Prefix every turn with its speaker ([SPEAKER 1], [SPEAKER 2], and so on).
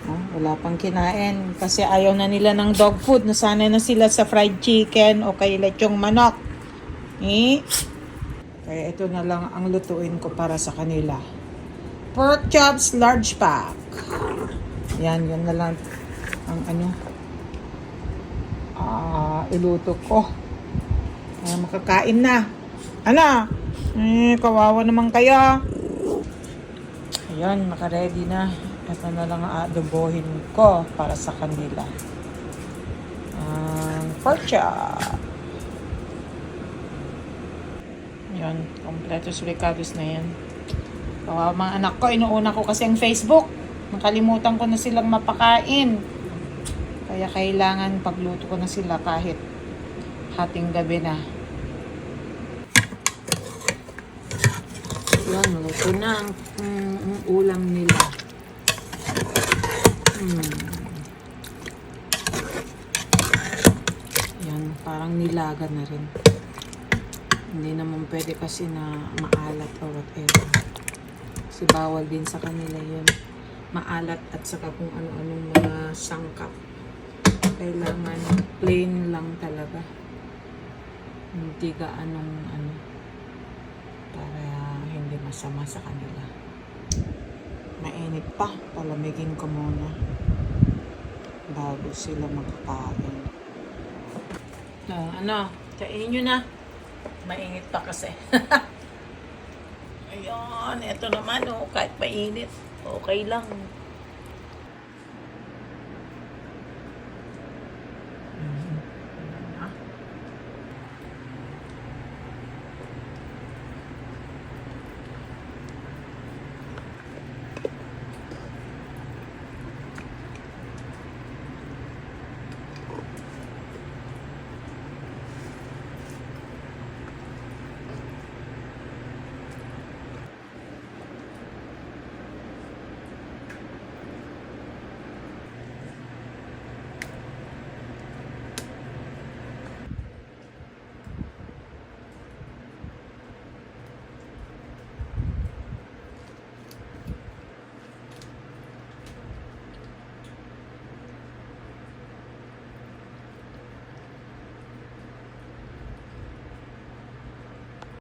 [SPEAKER 1] Oh, wala pang kinain kasi ayaw na nila ng dog food. Nasanay na sila sa fried chicken o kay lechong manok. Kaya ito na lang ang lutuin ko para sa kanila. Pork chops large pack. Yan na lang ang iluto ko. Para makakain na. Ano? Kawawa naman kaya. Ayan, naka-ready na. Ito na lang ang adobohin ko para sa kanila. Pork chop. Ayan, kompletos ricados na yan. Kawawa mga anak ko, inuuna ko kasi ang Facebook. Nakalimutan ko na silang mapakain. Kaya kailangan pagluto ko na sila kahit hating gabi na. Yan, luto na ang ulam nila. Yan, parang nilaga na rin. Hindi naman pwede kasi na maalat o whatever. Kasi bawal din sa kanila yun. Maalat at saka kung ano-anong mga sangkap. Kailangan plain lang talaga. Hindi gaanong para hindi masama sa kanila. Mainit pa. Palamigin ko muna bago sila makakain. Kainin nyo na. Mainit pa kasi. Ayun, eto naman kahit mainit, okay lang.